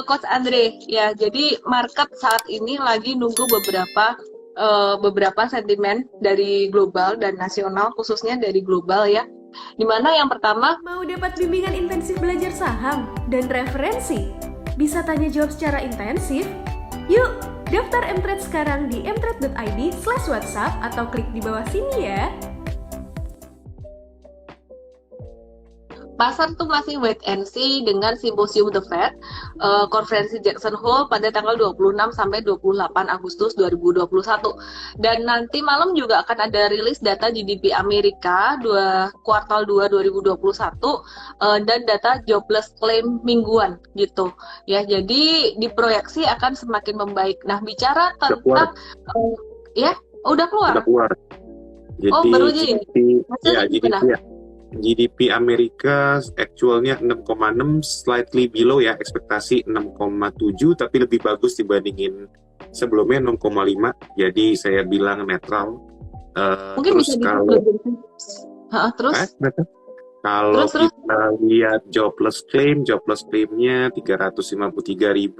Coach Andre, ya, jadi market saat ini lagi nunggu beberapa sentimen dari global dan nasional, khususnya dari global ya. Dimana yang pertama, Mau dapat bimbingan intensif belajar saham dan referensi? Bisa tanya jawab secara intensif? Yuk, daftar Mtrade sekarang di mtrade.id/whatsapp atau klik di bawah sini ya. pasar tuh masih wait and see dengan simposium The Fed, konferensi Jackson Hole pada tanggal 26 sampai 28 Agustus 2021. Dan nanti malam juga akan ada rilis data GDP Amerika kuartal 2 2021 dan data jobless claim mingguan gitu. Ya, jadi diproyeksi akan semakin membaik. Nah, bicara Udah keluar, tentang ya, udah keluar. udah keluar. Oh, Jadi baru aja ini. GDP, ya Hasilnya gimana? GDP Amerika actualnya 6,6, slightly below ya, ekspektasi 6,7, tapi lebih bagus dibandingin sebelumnya 6,5. Jadi saya bilang netral. Mungkin Terus bisa kalau terus kalau terus kita lihat jobless claimnya 353.000,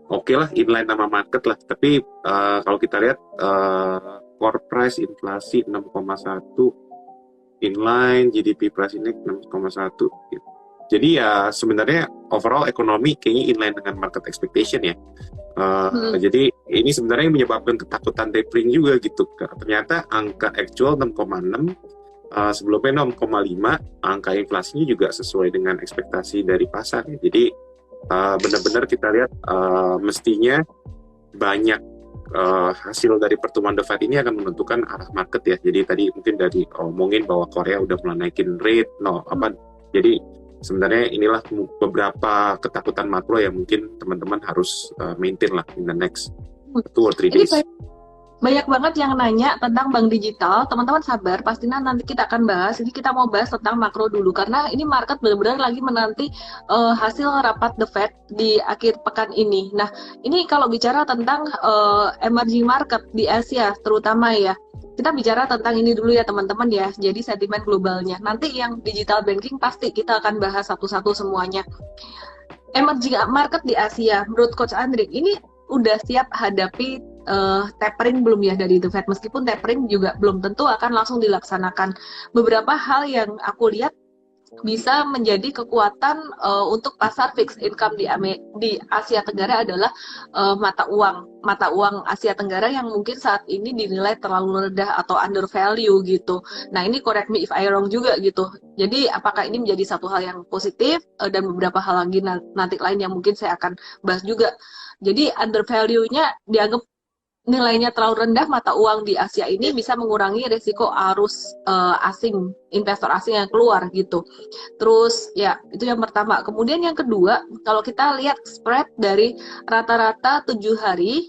oke lah, inline sama market lah. Tapi kalau kita lihat core price inflasi 6,1, inline, GDP price index 6,1 gitu. Jadi ya sebenarnya overall ekonomi kayaknya inline dengan market expectation ya. Jadi ini sebenarnya menyebabkan ketakutan tapering juga gitu. Ternyata angka actual 6,6, sebelumnya 0,5, angka inflasinya juga sesuai dengan ekspektasi dari pasar ya. Jadi benar-benar kita lihat mestinya banyak hasil dari pertemuan The Fed ini akan menentukan arah market ya. Jadi tadi mungkin dari omongin bahwa Korea udah mulai naikin rate, jadi sebenarnya inilah beberapa ketakutan makro yang mungkin teman-teman harus maintain lah in the next 2 or 3 ini days. banyak banget yang nanya tentang bank digital. Teman-teman sabar, pastinya nanti kita akan bahas. Ini kita mau bahas tentang makro dulu karena ini market benar-benar lagi menanti hasil rapat The Fed di akhir pekan ini. Nah, ini kalau bicara tentang emerging market di Asia terutama ya. Kita bicara tentang ini dulu ya teman-teman ya. Jadi sentimen globalnya. Nanti yang digital banking pasti kita akan bahas satu-satu semuanya. Emerging market di Asia, menurut Coach Andri, ini udah siap hadapi tapering belum ya dari The Fed? Meskipun tapering juga belum tentu akan langsung dilaksanakan. Beberapa hal yang aku lihat bisa menjadi kekuatan untuk pasar fixed income di Asia Tenggara adalah mata uang Asia Tenggara yang mungkin saat ini dinilai terlalu rendah atau undervalue gitu. Nah, ini correct me if I wrong juga gitu. Jadi apakah ini menjadi satu hal yang positif dan beberapa hal lagi nanti lain yang mungkin saya akan bahas juga. Jadi undervalue-nya dianggap nilainya terlalu rendah, mata uang di Asia ini bisa mengurangi risiko arus investor asing yang keluar gitu. Terus ya itu yang pertama. Kemudian yang kedua, kalau kita lihat spread dari rata-rata 7 hari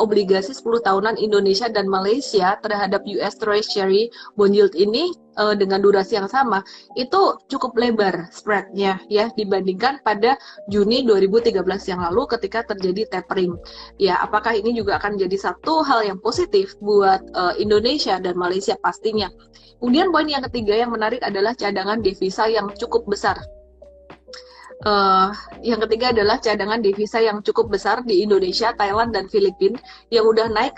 obligasi 10 tahunan Indonesia dan Malaysia terhadap US Treasury bond yield ini dengan durasi yang sama, itu cukup lebar spreadnya ya dibandingkan pada Juni 2013 yang lalu ketika terjadi tapering. Ya, apakah ini juga akan jadi satu hal yang positif buat Indonesia dan Malaysia pastinya. Kemudian poin yang ketiga yang menarik adalah cadangan devisa yang cukup besar. Yang ketiga adalah cadangan devisa yang cukup besar di Indonesia, Thailand, dan Filipina yang udah naik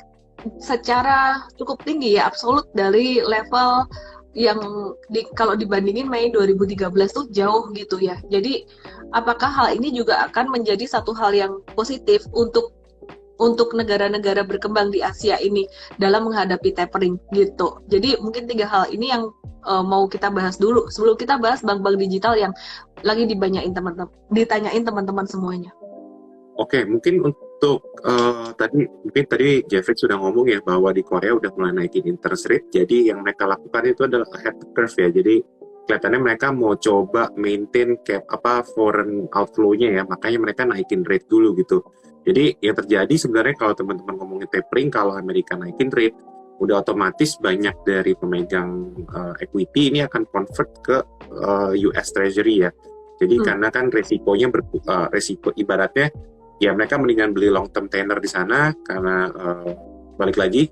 secara cukup tinggi ya, absolut dari level yang kalau dibandingin Mei 2013 tuh jauh gitu ya. Jadi apakah hal ini juga akan menjadi satu hal yang positif untuk negara-negara berkembang di Asia ini dalam menghadapi tapering gitu. Jadi mungkin 3 hal ini yang mau kita bahas dulu sebelum kita bahas bank-bank digital yang lagi ditanyain teman-teman semuanya. Oke, mungkin untuk tadi Jeffrey sudah ngomong ya bahwa di Korea udah mulai naikin interest rate. Jadi yang mereka lakukan itu adalah ahead the curve ya. Jadi kelihatannya mereka mau coba maintain foreign outflow-nya ya. Makanya mereka naikin rate dulu gitu. Jadi yang terjadi sebenarnya kalau teman-teman ngomongin tapering, kalau Amerika naikin rate, udah otomatis banyak dari pemegang equity ini akan convert ke US Treasury ya. Jadi karena kan resikonya resiko ibaratnya ya mereka mendingan beli long term tenor di sana karena balik lagi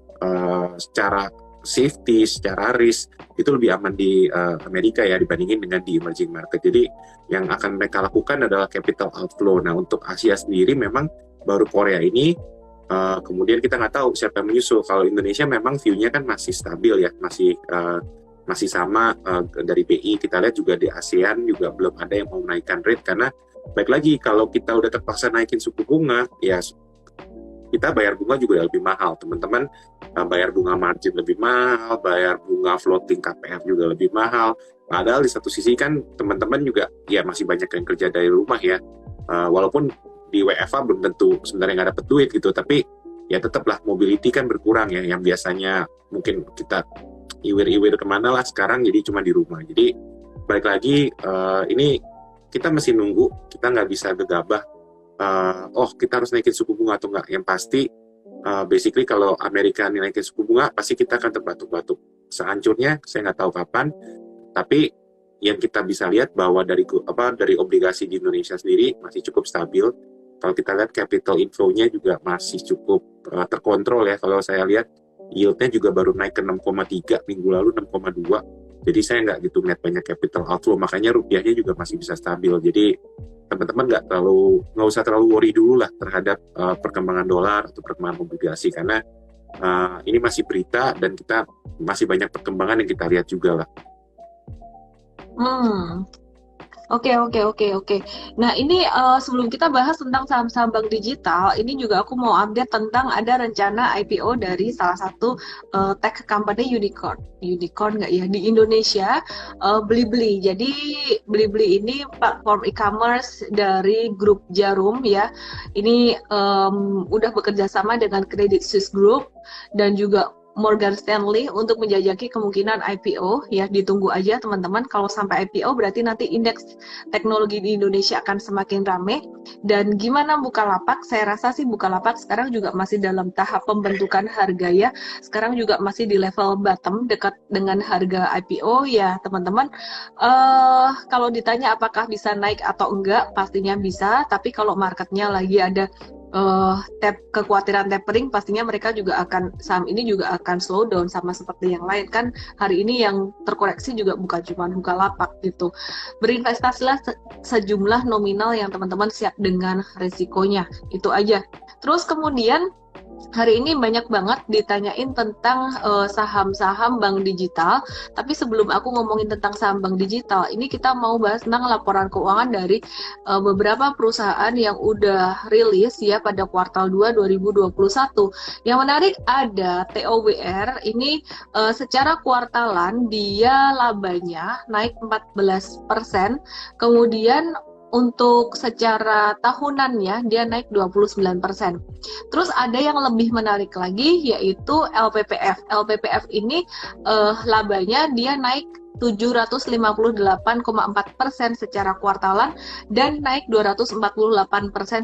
secara safety, secara risk itu lebih aman di Amerika ya dibandingin dengan di emerging market. Jadi yang akan mereka lakukan adalah capital outflow. Nah untuk Asia sendiri memang baru Korea ini, kemudian kita nggak tahu siapa yang menyusul. Kalau Indonesia memang view-nya kan masih stabil ya, masih sama dari BI. Kita lihat juga di ASEAN juga belum ada yang mau menaikkan rate, karena baik lagi kalau kita udah terpaksa naikin suku bunga, ya kita bayar bunga juga lebih mahal. Teman-teman bayar bunga margin lebih mahal, bayar bunga floating KPR juga lebih mahal. Padahal di satu sisi kan teman-teman juga ya masih banyak yang kerja dari rumah ya. Walaupun di WFA belum tentu sebenarnya nggak dapat duit gitu, tapi ya tetaplah mobility kan berkurang ya. Yang biasanya mungkin kita iwir-iwir kemana lah, sekarang jadi cuma di rumah. Jadi balik lagi, ini kita mesti nunggu, kita nggak bisa gegabah kita harus naikin suku bunga atau enggak. Yang pasti basically kalau Amerika naikin suku bunga pasti kita akan terbatuk-batuk. Sehancurnya saya nggak tahu kapan, tapi yang kita bisa lihat bahwa dari obligasi di Indonesia sendiri masih cukup stabil. Kalau kita lihat capital inflow-nya juga masih cukup terkontrol ya. Kalau saya lihat yield-nya juga baru naik ke 6,3, minggu lalu 6,2. Jadi saya nggak gitu melihat banyak capital outflow, makanya rupiahnya juga masih bisa stabil. Jadi teman-teman nggak usah terlalu worry dulu lah terhadap perkembangan dolar atau perkembangan obligasi, karena ini masih berita dan kita masih banyak perkembangan yang kita lihat juga lah. Oke. Nah ini sebelum kita bahas tentang saham-saham bank digital, ini juga aku mau update tentang ada rencana IPO dari salah satu tech company unicorn nggak ya di Indonesia, Blibli. Jadi Blibli ini platform e-commerce dari grup Jarum ya. Ini udah bekerja sama dengan Credit Suisse Group dan juga Morgan Stanley untuk menjajaki kemungkinan IPO ya. Ditunggu aja teman-teman, kalau sampai IPO berarti nanti indeks teknologi di Indonesia akan semakin rame. Dan gimana Bukalapak? Saya rasa sih Bukalapak sekarang juga masih dalam tahap pembentukan harga ya. Sekarang juga masih di level bottom dekat dengan harga IPO ya teman-teman. Kalau ditanya apakah bisa naik atau enggak, pastinya bisa, tapi kalau marketnya lagi ada kekhawatiran tapering, pastinya mereka juga saham ini juga akan slow down sama seperti yang lain kan. Hari ini yang terkoreksi juga bukan cuma Bukalapak gitu. Berinvestasilah sejumlah nominal yang teman-teman siap dengan risikonya, itu aja. Terus kemudian hari ini banyak banget ditanyain tentang saham-saham bank digital. Tapi sebelum aku ngomongin tentang saham bank digital, ini kita mau bahas tentang laporan keuangan dari beberapa perusahaan yang udah rilis ya pada kuartal 2 2021. Yang menarik ada TOWR, ini secara kuartalan dia labanya naik 14%, kemudian untuk secara tahunannya dia naik 29%. Terus ada yang lebih menarik lagi yaitu LPPF. LPPF ini labanya dia naik 758,4% secara kuartalan dan naik 248%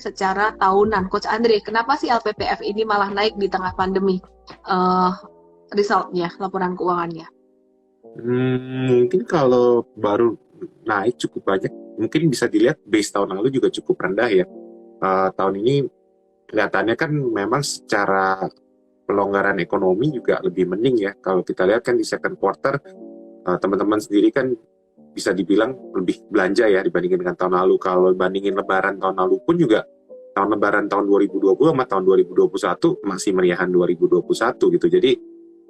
secara tahunan. Coach Andre, kenapa sih LPPF ini malah naik di tengah pandemi? Resultnya, laporan keuangannya. Mungkin kalau baru naik cukup banyak, mungkin bisa dilihat base tahun lalu juga cukup rendah ya. Tahun ini kelihatannya kan memang secara pelonggaran ekonomi juga lebih mending ya. Kalau kita lihat kan di second quarter, teman-teman sendiri kan bisa dibilang lebih belanja ya dibandingin dengan tahun lalu. Kalau bandingin lebaran tahun lalu pun juga lebaran tahun 2020 sama tahun 2021 masih meriahan 2021 gitu. Jadi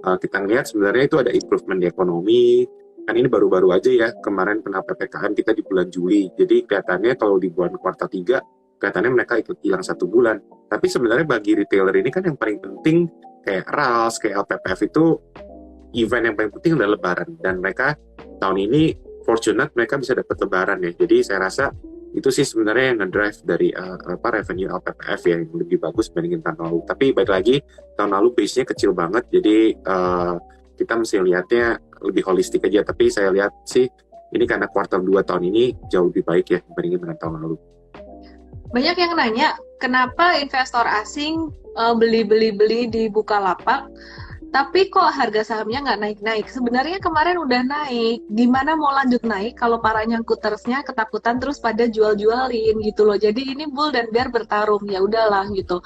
kita lihat sebenarnya itu ada improvement di ekonomi. Kan ini baru-baru aja ya, kemarin kena PPKM kita di bulan Juli. Jadi kelihatannya kalau di bulan kuartal 3, kelihatannya mereka ikut hilang 1 bulan. Tapi sebenarnya bagi retailer ini kan yang paling penting, kayak RALS, kayak LPPF itu, event yang paling penting adalah lebaran. Dan mereka tahun ini, fortunate mereka bisa dapat lebaran ya. Jadi saya rasa itu sih sebenarnya yang ngedrive dari revenue LPPF ya, yang lebih bagus dibandingin tahun lalu. Tapi baik lagi, tahun lalu base-nya kecil banget, jadi kita mesti lihatnya lebih holistik aja. Tapi saya lihat sih ini karena kuartal 2 tahun ini jauh lebih baik ya dibandingin dengan tahun lalu. Banyak yang nanya kenapa investor asing beli di Bukalapak tapi kok harga sahamnya nggak naik-naik. Sebenarnya kemarin udah naik, gimana mau lanjut naik kalau para nyangkutersnya ketakutan terus pada jual-jualin gitu loh. Jadi ini bull dan bear bertarung, ya udahlah gitu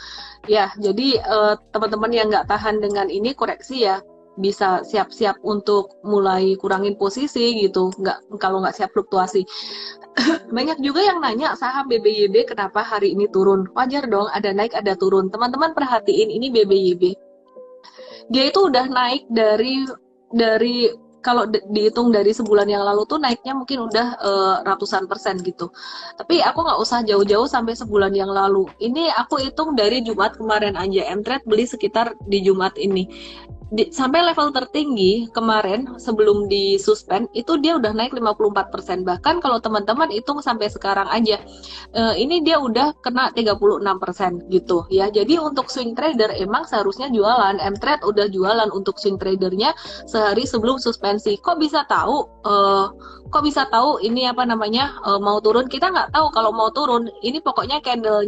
ya. Jadi teman-teman yang nggak tahan dengan ini koreksi ya, bisa siap-siap untuk mulai kurangin posisi gitu, kalau nggak siap fluktuasi. Banyak juga yang nanya saham BBYB kenapa hari ini turun. Wajar dong, ada naik ada turun. Teman-teman perhatiin ini BBYB. Dia itu udah naik dari kalau dihitung dari sebulan yang lalu tuh naiknya mungkin udah ratusan persen gitu. Tapi aku nggak usah jauh-jauh sampai sebulan yang lalu. Ini aku hitung dari Jumat kemarin aja. Mtrade beli sekitar di Jumat ini. Sampai level tertinggi kemarin sebelum disuspend itu dia udah naik 54%. Bahkan kalau teman-teman hitung sampai sekarang aja ini dia udah kena 36% gitu ya. Jadi untuk swing trader emang seharusnya jualan. Mtrade udah jualan untuk swing tradernya sehari sebelum suspensi. Kok bisa tahu ini apa namanya mau turun? Kita nggak tahu kalau mau turun. Ini pokoknya candle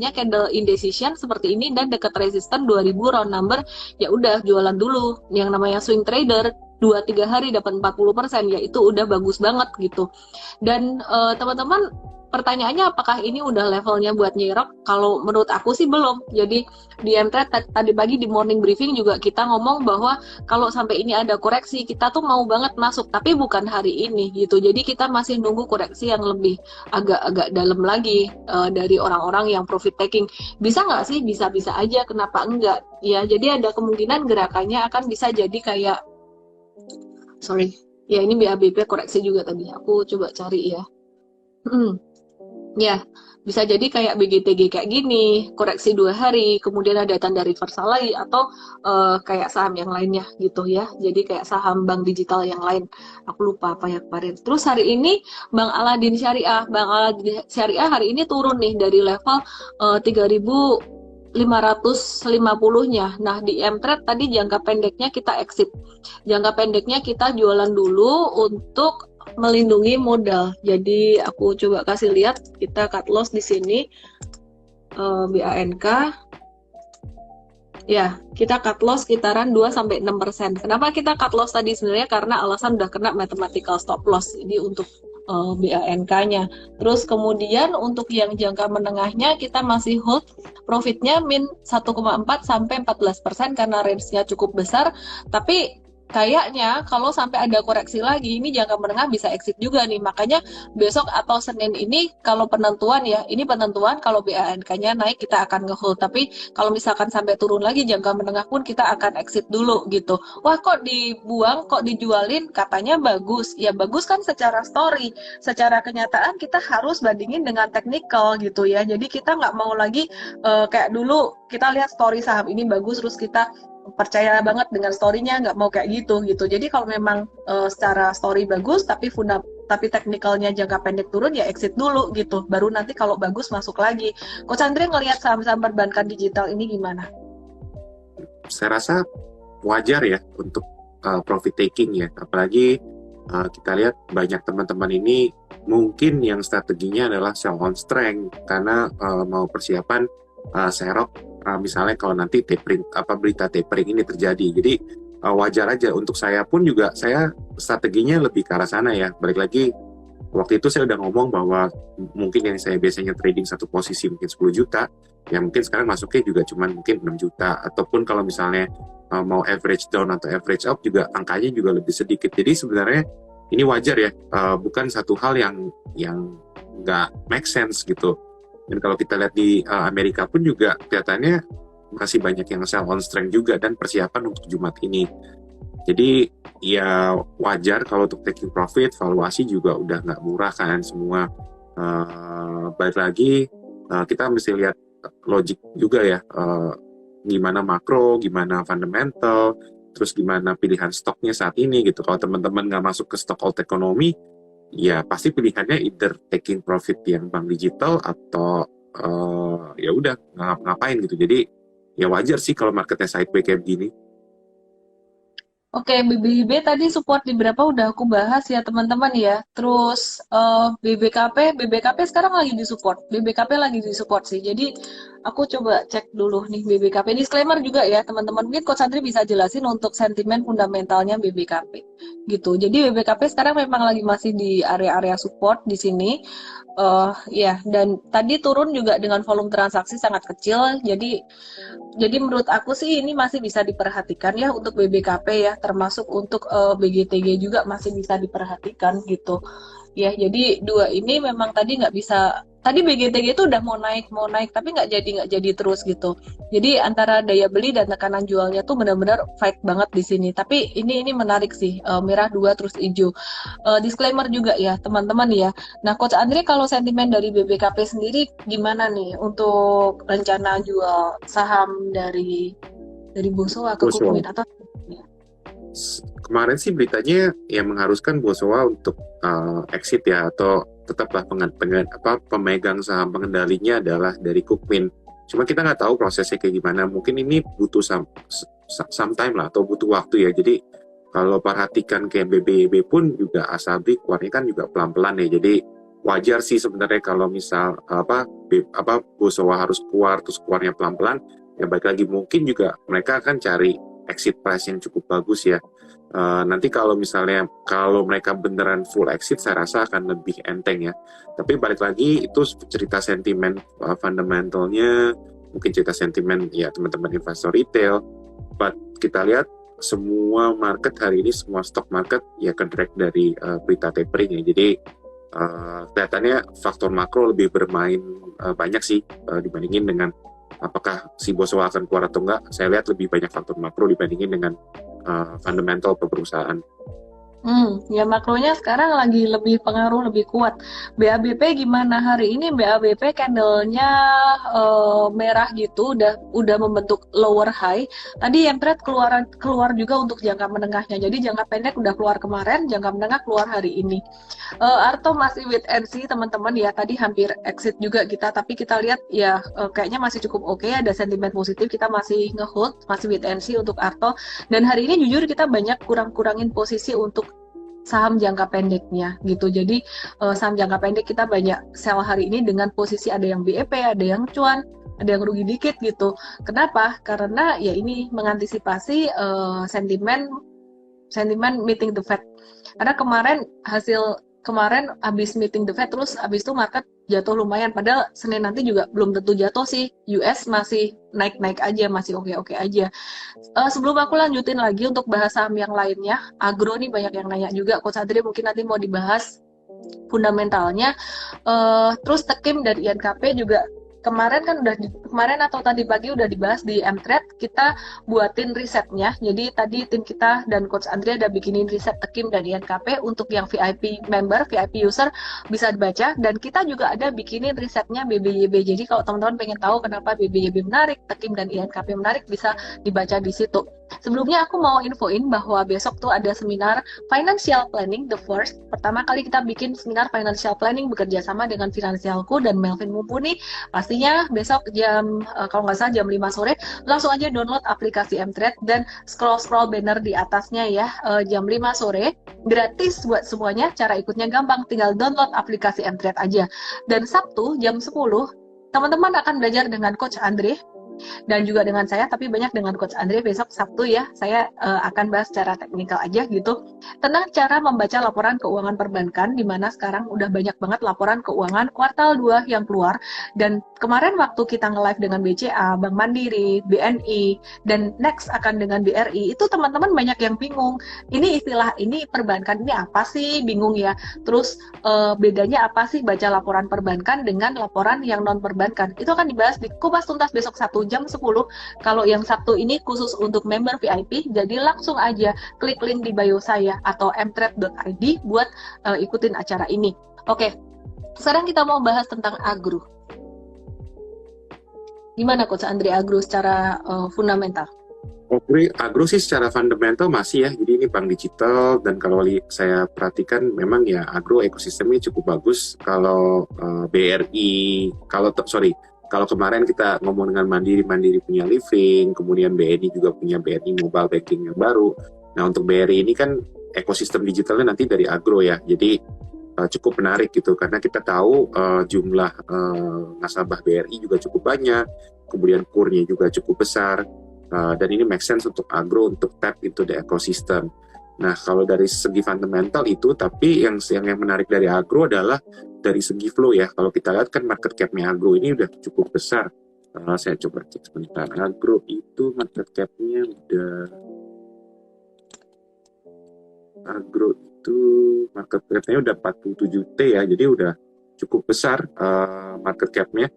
indecision seperti ini dan dekat resisten 2000 round number, ya udah jualan dulu. Yang namanya swing trader 2-3 hari dapat 40%, ya itu udah bagus banget gitu. Dan teman-teman pertanyaannya apakah ini udah levelnya buat nyerok? Kalau menurut aku sih belum. Jadi di Mtrade tadi pagi di morning briefing juga kita ngomong bahwa kalau sampai ini ada koreksi kita tuh mau banget masuk, tapi bukan hari ini gitu. Jadi kita masih nunggu koreksi yang lebih agak-agak dalam lagi dari orang-orang yang profit taking. Bisa nggak sih? Bisa-bisa aja. Kenapa enggak? Ya, jadi ada kemungkinan gerakannya akan bisa jadi kayak ya ini BABP koreksi juga tadi. Aku coba cari ya. Ya, bisa jadi kayak BGTG kayak gini, koreksi 2 hari, kemudian ada tanda reversal lagi, atau kayak saham yang lainnya gitu ya. Jadi kayak saham bank digital yang lain. Aku lupa apa yang kemarin. Terus hari ini Bank Aladin Syariah hari ini turun nih dari level 3.550-nya. Nah, di Mtrade tadi jangka pendeknya kita exit. Jangka pendeknya kita jualan dulu untuk melindungi modal. Jadi aku coba kasih lihat, kita cut loss di sini BANK. Ya, kita cut loss sekitaran 2-6%. Kenapa kita cut loss tadi? Sebenarnya karena alasan udah kena mathematical stop loss. Jadi untuk BANK-nya. Terus kemudian untuk yang jangka menengahnya kita masih hold profitnya min 1,4-14% karena range-nya cukup besar. Tapi kayaknya kalau sampai ada koreksi lagi, ini jangka menengah bisa exit juga nih. Makanya besok atau Senin ini kalau penentuan ya, ini penentuan kalau BANK-nya naik kita akan nge-hold. Tapi kalau misalkan sampai turun lagi jangka menengah pun kita akan exit dulu gitu. Wah, kok dibuang, kok dijualin, katanya bagus. Ya bagus kan secara story. Secara kenyataan kita harus bandingin dengan technical gitu ya. Jadi kita nggak mau lagi kayak dulu kita lihat story saham ini bagus terus kita percaya banget dengan story-nya, nggak mau kayak gitu. Jadi kalau memang secara story bagus tapi teknikalnya jangka pendek turun, ya exit dulu gitu. Baru nanti kalau bagus masuk lagi. Coach Andre ngelihat saham-saham perbankan digital ini gimana? Saya rasa wajar ya untuk profit taking ya. Apalagi kita lihat banyak teman-teman ini mungkin yang strateginya adalah sell on strength karena mau persiapan serok misalnya kalau nanti berita tapering ini terjadi. Jadi wajar aja. Untuk saya pun juga saya strateginya lebih ke arah sana ya. Balik lagi waktu itu saya udah ngomong bahwa mungkin yang saya biasanya trading satu posisi mungkin 10 juta, ya mungkin sekarang masuknya juga cuma mungkin 6 juta. Ataupun kalau misalnya mau average down atau average up juga angkanya juga lebih sedikit. Jadi sebenarnya ini wajar ya, bukan satu hal yang nggak make sense gitu. Dan kalau kita lihat di Amerika pun juga kelihatannya masih banyak yang sell on strength juga dan persiapan untuk Jumat ini. Jadi ya wajar kalau untuk taking profit, valuasi juga udah nggak murah kan semua. Balik lagi kita mesti lihat logik juga ya, gimana makro, gimana fundamental, terus gimana pilihan stoknya saat ini gitu. Kalau teman-teman nggak masuk ke stock out ekonomi, ya pasti pilihannya either taking profit yang bank digital atau ya udah ngapain gitu. Jadi ya wajar sih kalau marketnya sideways kayak begini. Oke, BBIB tadi support di berapa udah aku bahas ya teman-teman ya. Terus BBKP sekarang lagi di support. BBKP lagi di support sih. Jadi Aku coba cek dulu nih BBKP. Disclaimer juga ya teman-teman. Mungkin Coach Andri bisa jelasin untuk sentimen fundamentalnya BBKP gitu. Jadi BBKP sekarang memang lagi masih di area-area support di sini. Ya, dan tadi turun juga dengan volume transaksi sangat kecil. Jadi menurut aku sih ini masih bisa diperhatikan ya untuk BBKP ya, termasuk untuk BGTG juga masih bisa diperhatikan gitu. Ya, jadi dua ini memang tadi nggak bisa. Tadi BGTG itu udah mau naik, tapi nggak jadi terus gitu. Jadi antara daya beli dan tekanan jualnya tuh benar-benar fight banget di sini. Tapi ini menarik sih, merah dua terus hijau. Disclaimer juga ya teman-teman ya. Nah, Coach Andre kalau sentimen dari BBKP sendiri gimana nih untuk rencana jual saham dari Bosowa ke Bosowa. Kukmin atau Kemarin sih beritanya yang mengharuskan Bosowa untuk exit ya, atau tetaplah pemegang saham pengendalinya adalah dari Kukmin. Cuma kita nggak tahu prosesnya kayak gimana. Mungkin ini butuh some time lah, atau butuh waktu ya. Jadi kalau perhatikan kayak BBYB pun juga Asabi keluarnya kan juga pelan-pelan ya. Jadi wajar sih sebenarnya kalau misal Bosowa harus keluar terus keluarnya pelan-pelan. Ya baik lagi mungkin juga mereka akan cari exit price yang cukup bagus ya. Nanti kalau mereka beneran full exit, saya rasa akan lebih enteng ya. Tapi balik lagi itu cerita sentimen fundamentalnya, mungkin cerita sentimen ya teman-teman investor retail. But kita lihat semua market hari ini, semua stock market ya ke-drag dari berita tapering ya. Jadi kelihatannya faktor makro lebih bermain banyak sih dibandingin dengan apakah si Bosowa akan keluar atau enggak. Saya lihat lebih banyak faktor makro dibandingin dengan fundamental perusahaan. Ya makronya sekarang lagi lebih pengaruh lebih kuat. BABP gimana hari ini? BABP candle-nya merah gitu, udah membentuk lower high. Tadi yang trade keluar juga untuk jangka menengahnya. Jadi jangka pendek udah keluar kemarin, jangka menengah keluar hari ini. Arto masih wait and see teman-teman ya. Tadi hampir exit juga kita, tapi kita lihat ya kayaknya masih cukup oke, ada sentimen positif. Kita masih ngehold, masih wait and see untuk Arto. Dan hari ini jujur kita banyak kurangin posisi untuk saham jangka pendeknya gitu. Jadi saham jangka pendek kita banyak sell hari ini dengan posisi ada yang BEP, ada yang cuan, ada yang rugi dikit gitu. Kenapa? Karena ya ini mengantisipasi sentimen meeting the Fed. Karena kemarin habis meeting the Fed terus habis itu market jatuh lumayan, padahal Senin nanti juga belum tentu jatuh sih. US masih naik-naik aja, masih oke-oke aja. Sebelum aku lanjutin lagi untuk bahas saham yang lainnya, agro nih banyak yang nanya juga, Coach Adri mungkin nanti mau dibahas fundamentalnya. Terus Tekim dari INKP juga kemarin atau tadi pagi udah dibahas di Mtrade, kita buatin risetnya. Jadi tadi tim kita dan Coach Andrea ada bikinin riset Tekim dan INKP untuk yang VIP member, VIP user bisa dibaca, dan kita juga ada bikinin risetnya BBYB. Jadi kalau teman-teman pengen tahu kenapa BBYB menarik, Tekim dan INKP menarik, bisa dibaca di situ. Sebelumnya aku mau infoin bahwa besok tuh ada seminar Financial Planning, the first. Pertama kali kita bikin seminar Financial Planning bekerja sama dengan Finansialku dan Melvin Mumpuni. Pastinya besok kalau nggak salah jam 5 sore, langsung aja download aplikasi Mtrade dan scroll banner di atasnya ya, jam 5 sore. Gratis buat semuanya, cara ikutnya gampang, tinggal download aplikasi Mtrade aja. Dan Sabtu jam 10, teman-teman akan belajar dengan Coach Andre dan juga dengan saya, tapi banyak dengan Coach Andre besok Sabtu ya. Saya akan bahas secara teknikal aja gitu tentang cara membaca laporan keuangan perbankan, di mana sekarang udah banyak banget laporan keuangan kuartal 2 yang keluar. Dan kemarin waktu kita nge-live dengan BCA, Bank Mandiri, BNI, dan next akan dengan BRI, itu teman-teman banyak yang bingung. Ini istilah ini perbankan ini apa sih? Bingung ya. Terus bedanya apa sih baca laporan perbankan dengan laporan yang non perbankan? Itu akan dibahas di Kupas Tuntas besok Sabtu jam 10. Kalau yang Sabtu ini khusus untuk member VIP, jadi langsung aja klik link di bio saya atau mtrade.id buat ikutin acara ini. Oke, sekarang kita mau bahas tentang agro. Gimana Coach Andre agro secara fundamental? Agro sih secara fundamental masih ya, jadi ini bank digital, dan kalau saya perhatikan memang ya agro ekosistemnya cukup bagus. Kalau kalau kemarin kita ngomong dengan Mandiri punya Living, kemudian BNI juga punya BNI Mobile Banking yang baru. Nah untuk BRI ini kan ekosistem digitalnya nanti dari agro ya, jadi cukup menarik gitu, karena kita tahu jumlah nasabah BRI juga cukup banyak, kemudian kurnya juga cukup besar, dan ini make sense untuk agro untuk tap into the ecosystem. Nah, kalau dari segi fundamental itu, tapi yang menarik dari agro adalah dari segi flow ya. Kalau kita lihat kan market cap-nya agro ini udah cukup besar. Saya coba cek sebentar. Agro itu market cap-nya market cap-nya udah 47 T ya. Jadi udah cukup besar market cap-nya.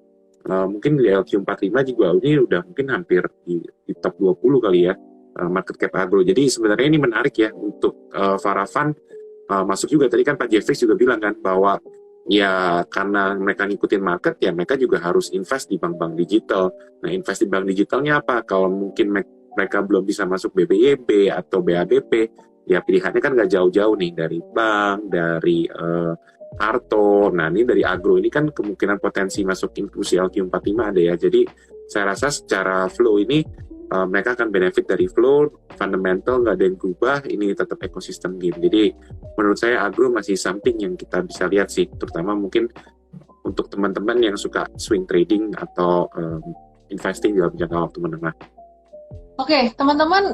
Mungkin di LQ45 juga ini udah mungkin hampir di top 20 kali ya. Market cap agro. Jadi sebenarnya ini menarik ya untuk Faravan masuk juga. Tadi kan Pak Jeffries juga bilang kan bahwa ya karena mereka ngikutin market ya mereka juga harus invest di bank-bank digital. Nah, invest di bank digitalnya apa? Kalau mungkin mereka belum bisa masuk BBYB atau BABP, ya pilihannya kan nggak jauh-jauh nih dari bank, dari Harto. Nah, ini dari agro ini kan kemungkinan potensi masuk inklusi LQ45 ada ya. Jadi saya rasa secara flow ini mereka akan benefit dari flow, fundamental nggak ada yang berubah, ini tetap ekosistem game. Jadi menurut saya agro masih something yang kita bisa lihat sih, terutama mungkin untuk teman-teman yang suka swing trading atau investing dalam jangka waktu menengah. Oke, teman-teman,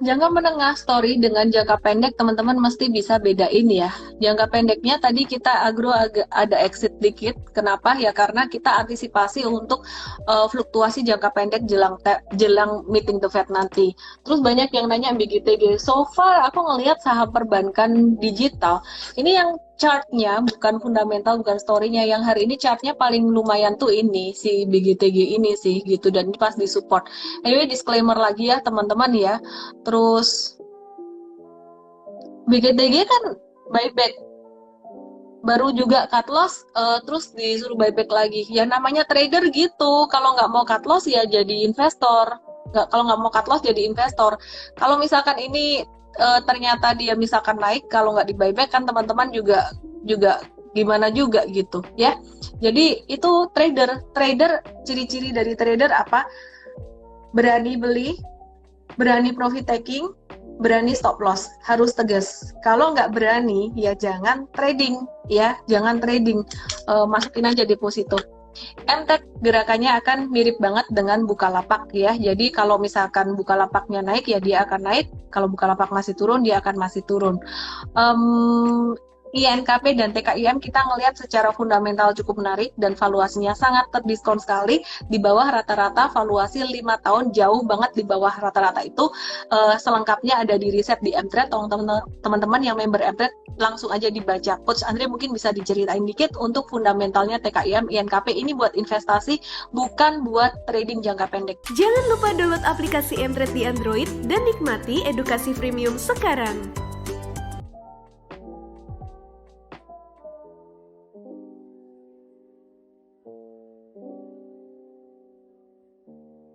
jangka menengah story dengan jangka pendek teman-teman mesti bisa bedain ya. Jangka pendeknya tadi kita agro agak ada exit dikit. Kenapa? Ya karena kita antisipasi untuk fluktuasi jangka pendek jelang meeting the Fed nanti. Terus banyak yang nanya BGTG. So far aku ngelihat saham perbankan digital ini yang chartnya bukan fundamental, bukan story-nya, yang hari ini chartnya paling lumayan tuh ini si BGTG ini sih gitu, dan ini pas di support. Anyway, disclaimer lagi ya teman-teman ya. Terus BGTG kan buyback, baru juga cut loss, terus disuruh buyback lagi. Ya namanya trader gitu, kalau nggak mau cut loss ya jadi investor. Kalau nggak mau cut loss jadi investor. Kalau misalkan ini ternyata dia misalkan naik, kalau nggak di buyback kan teman-teman juga gimana juga gitu ya. Jadi itu trader ciri-ciri dari trader apa? Berani beli, berani profit taking, berani stop loss, harus tegas. Kalau nggak berani ya jangan trading ya, jangan trading. Masukin aja deposito. MTEK gerakannya akan mirip banget dengan Bukalapak ya. Jadi kalau misalkan Bukalapaknya naik ya dia akan naik, kalau Bukalapak masih turun dia akan masih turun. INKP dan TKIM kita ngelihat secara fundamental cukup menarik dan valuasinya sangat terdiskon sekali, di bawah rata-rata valuasi 5 tahun, jauh banget di bawah rata-rata itu. Selengkapnya ada di riset di Mtrade. Teman-teman yang member Mtrade langsung aja dibaca. Coach Andre mungkin bisa diceritain dikit untuk fundamentalnya TKIM, INKP ini buat investasi, bukan buat trading jangka pendek. Jangan lupa download aplikasi Mtrade di Android dan nikmati edukasi premium sekarang.